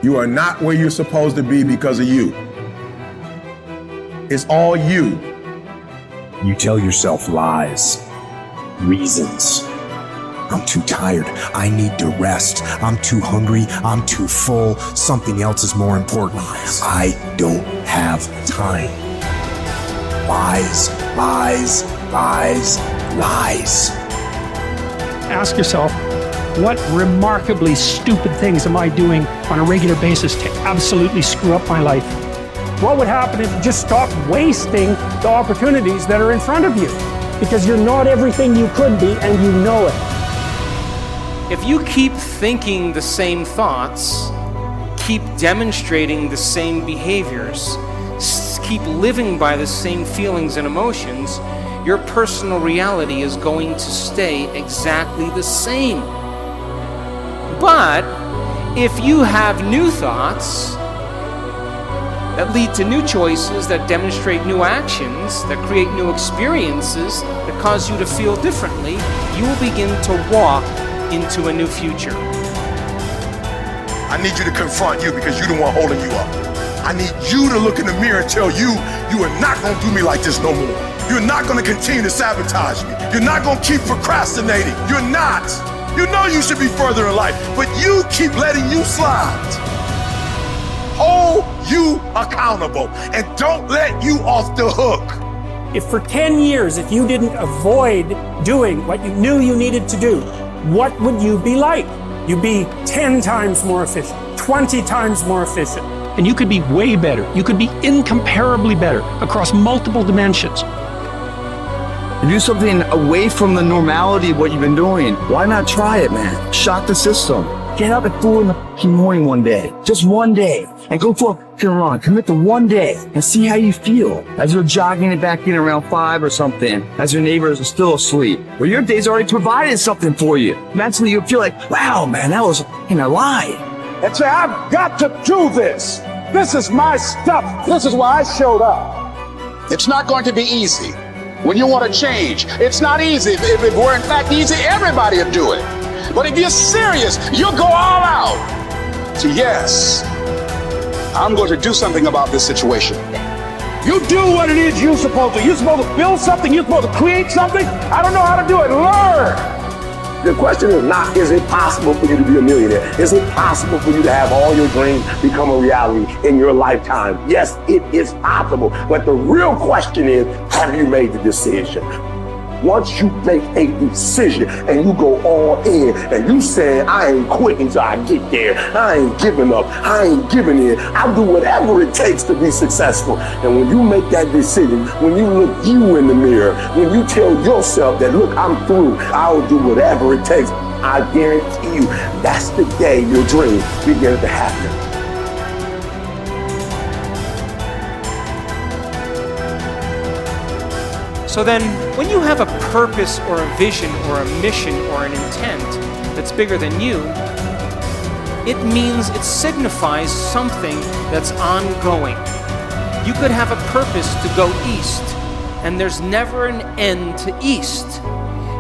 You are not where you're supposed to be because of you. It's all you. You tell yourself lies, reasons. I'm too tired. I need to rest. I'm too hungry. I'm too full. Something else is more important. I don't have time. Lies, lies, lies, lies. Ask yourself, what remarkably stupid things am I doing on a regular basis to absolutely screw up my life? What would happen if you just stopped wasting the opportunities that are in front of you? Because you're not everything you could be, and you know it. If you keep thinking the same thoughts, keep demonstrating the same behaviors, keep living by the same feelings and emotions, your personal reality is going to stay exactly the same. But if you have new thoughts that lead to new choices, that demonstrate new actions, that create new experiences, that cause you to feel differently, you will begin to walk into a new future. I need you to confront you because you're the one holding you up. I need you to look in the mirror and tell you, you are not going to do me like this no more. You're not going to continue to sabotage me. You're not going to keep procrastinating. You're not. You know you should be further in life, but you keep letting you slide. Hold you accountable and don't let you off the hook. If for 10 years, if you didn't avoid doing what you knew you needed to do, what would you be like? You'd be 10 times more efficient, 20 times more efficient. And you could be way better. You could be incomparably better across multiple dimensions. To do something away from the normality of what you've been doing. Why not try it, man? Shock the system. Get up at 4 in the morning one day, just one day, and go for a run. Commit to one day and see how you feel as you're jogging it back in around 5 or something, as your neighbors are still asleep. Well, your day's already provided something for you. Mentally, you feel like, wow, man, that was a lie. And say, I've got to do this. This is my stuff. This is why I showed up. It's not going to be easy. When you want to change, it's not easy. If it were in fact easy, everybody would do it. But if you're serious, you'll go all out. So yes, I'm going to do something about this situation. You do what it is you're supposed to. You're supposed to build something. You're supposed to create something. I don't know how to do it. Learn. The question is not, is it possible for you to be a millionaire? Is it possible for you to have all your dreams become a reality in your lifetime? Yes, it is possible. But the real question is, have you made the decision? Once you make a decision and you go all in and you say, I ain't quitting till I get there. I ain't giving up. I ain't giving in. I'll do whatever it takes to be successful. And when you make that decision, when you look you in the mirror, when you tell yourself that, look, I'm through, I'll do whatever it takes, I guarantee you that's the day your dream begins to happen. So then, when you have a purpose or a vision or a mission or an intent that's bigger than you, it means it signifies something that's ongoing. You could have a purpose to go east, and there's never an end to east.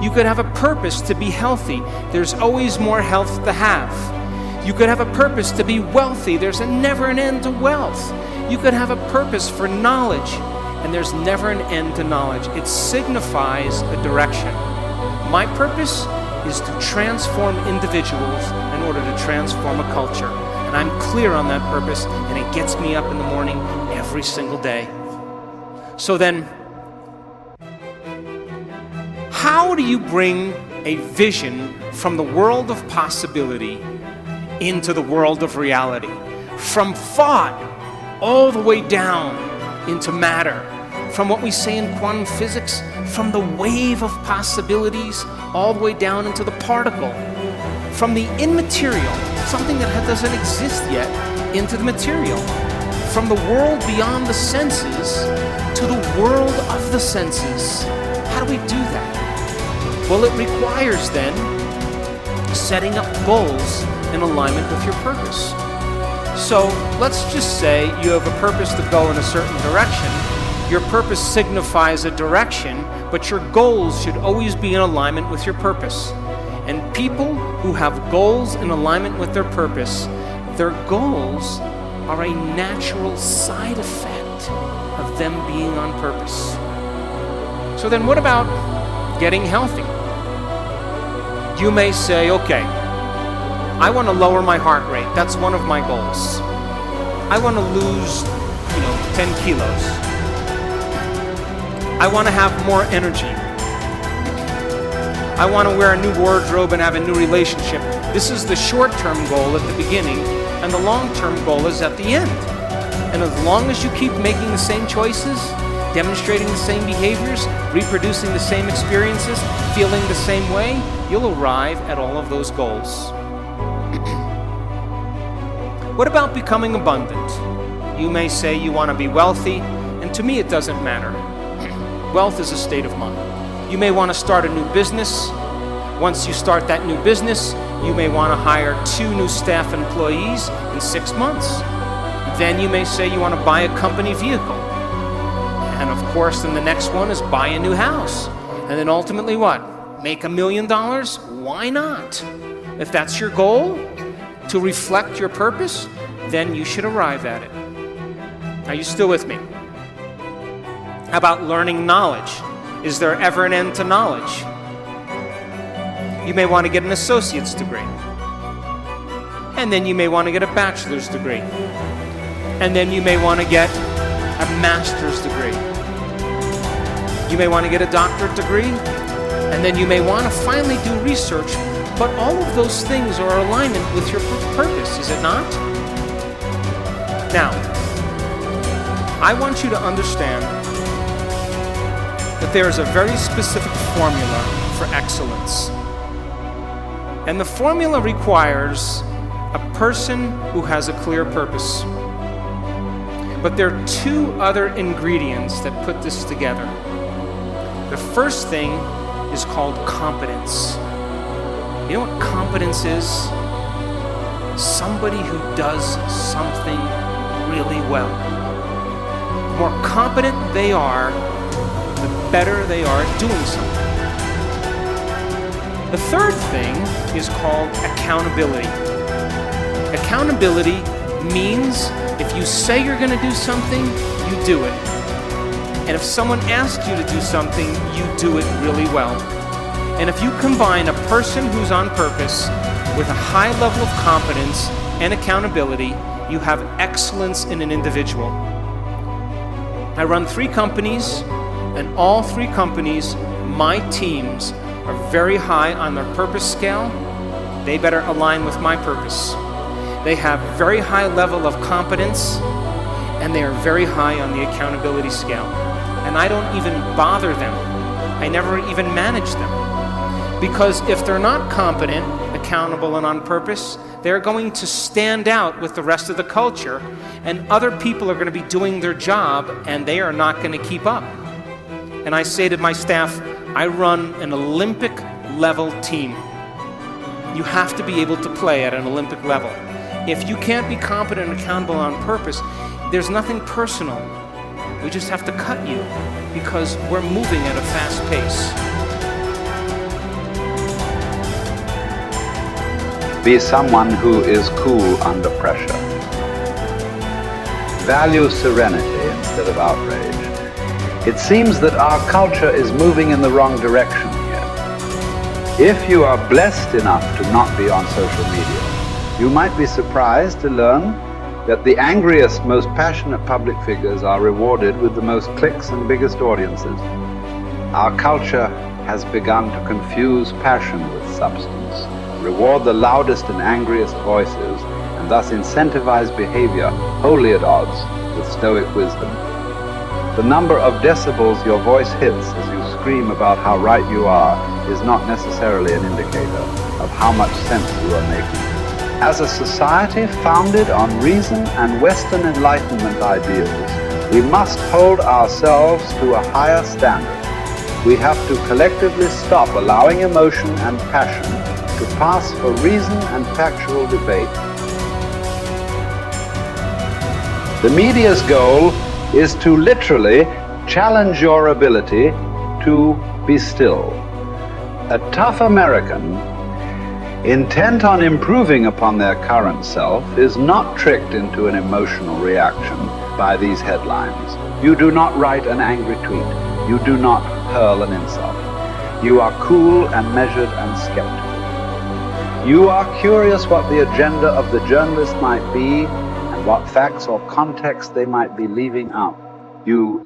You could have a purpose to be healthy. There's always more health to have. You could have a purpose to be wealthy. There's never an end to wealth. You could have a purpose for knowledge, and there's never an end to knowledge. It signifies a direction. My purpose is to transform individuals in order to transform a culture. And I'm clear on that purpose, and it gets me up in the morning every single day. So then, how do you bring a vision from the world of possibility into the world of reality? From thought all the way down into matter. From what we say in quantum physics, from the wave of possibilities all the way down into the particle. From the immaterial, something that doesn't exist yet, into the material. From the world beyond the senses to the world of the senses. How do we do that? Well, it requires then setting up goals in alignment with your purpose. So let's just say you have a purpose to go in a certain direction. Your purpose signifies a direction, but your goals should always be in alignment with your purpose. And people who have goals in alignment with their purpose, Their goals are a natural side effect of them being on purpose. So then what about getting healthy? You may say, okay, I want to lower my heart rate. That's one of my goals. I want to lose, 10 kilos. I want to have more energy. I want to wear a new wardrobe and have a new relationship. This is the short-term goal at the beginning, and the long-term goal is at the end. And as long as you keep making the same choices, demonstrating the same behaviors, reproducing the same experiences, feeling the same way, you'll arrive at all of those goals. What about becoming abundant? You may say you want to be wealthy, and to me it doesn't matter. Wealth is a state of mind. You may want to start a new business. Once you start that new business, you may want to hire 2 new staff employees in 6 months. Then you may say you want to buy a company vehicle. And of course, then the next one is buy a new house. And then ultimately what? Make $1 million? Why not? If that's your goal, to reflect your purpose, then you should arrive at it. Are you still with me? How about learning knowledge? Is there ever an end to knowledge? You may want to get an associate's degree. And then you may want to get a bachelor's degree. And then you may want to get a master's degree. You may want to get a doctorate degree. And then you may want to finally do research. But all of those things are in alignment with your purpose, is it not? Now, I want you to understand that there is a very specific formula for excellence. And the formula requires a person who has a clear purpose. But there are 2 other ingredients that put this together. The first thing is called competence. You know what competence is? Somebody who does something really well. The more competent they are, the better they are at doing something. The third thing is called accountability. Accountability means if you say you're going to do something, you do it. And if someone asks you to do something, you do it really well. And if you combine a person who's on purpose with a high level of competence and accountability, you have excellence in an individual. I run 3 companies, and all 3 companies, my teams are very high on their purpose scale. They better align with my purpose. They have very high level of competence, and they are very high on the accountability scale. And I don't even bother them. I never even manage them. Because if they're not competent, accountable, and on purpose, they're going to stand out with the rest of the culture, and other people are going to be doing their job, and they are not going to keep up. And I say to my staff, I run an Olympic level team. You have to be able to play at an Olympic level. If you can't be competent and accountable on purpose, there's nothing personal. We just have to cut you because we're moving at a fast pace. Be someone who is cool under pressure. Value serenity instead of outrage. It seems that our culture is moving in the wrong direction here. If you are blessed enough to not be on social media, you might be surprised to learn that the angriest, most passionate public figures are rewarded with the most clicks and biggest audiences. Our culture has begun to confuse passion with substance, reward the loudest and angriest voices, and thus incentivize behavior wholly at odds with stoic wisdom. The number of decibels your voice hits as you scream about how right you are is not necessarily an indicator of how much sense you are making. As a society founded on reason and Western Enlightenment ideals, we must hold ourselves to a higher standard. We have to collectively stop allowing emotion and passion to pass for reason and factual debate. The media's goal is to literally challenge your ability to be still. A tough American intent on improving upon their current self, is not tricked into an emotional reaction by these headlines. You do not write an angry tweet. You do not hurl an insult. You are cool and measured and skeptical. You are curious what the agenda of the journalist might be and what facts or context they might be leaving out. You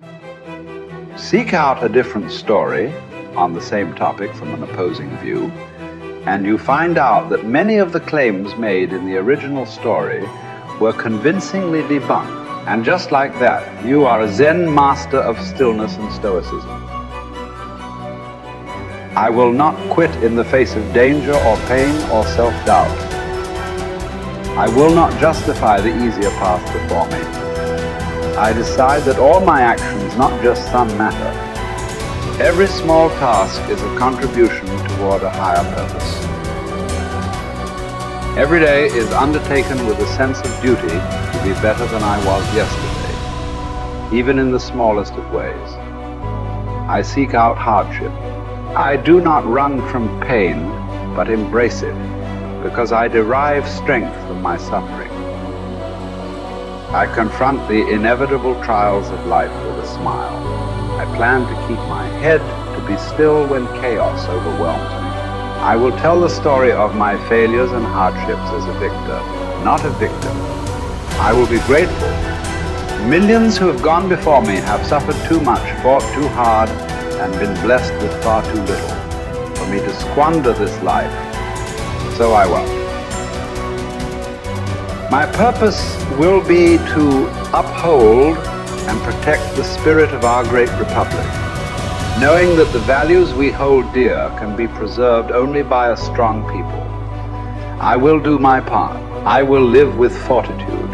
seek out a different story on the same topic from an opposing view, and you find out that many of the claims made in the original story were convincingly debunked. And just like that, you are a Zen master of stillness and stoicism. I will not quit in the face of danger or pain or self-doubt. I will not justify the easier path before me. I decide that all my actions, not just some matter. Every small task is a contribution toward a higher purpose. Every day is undertaken with a sense of duty to be better than I was yesterday, even in the smallest of ways. I seek out hardship. I do not run from pain, but embrace it, because I derive strength from my suffering. I confront the inevitable trials of life with a smile. I plan to keep my head to be still when chaos overwhelms me. I will tell the story of my failures and hardships as a victor, not a victim. I will be grateful. Millions who have gone before me have suffered too much, fought too hard, and been blessed with far too little for me to squander this life. So I won't. My purpose will be to uphold and protect the spirit of our great republic, knowing that the values we hold dear can be preserved only by a strong people. I will do my part. I will live with fortitude.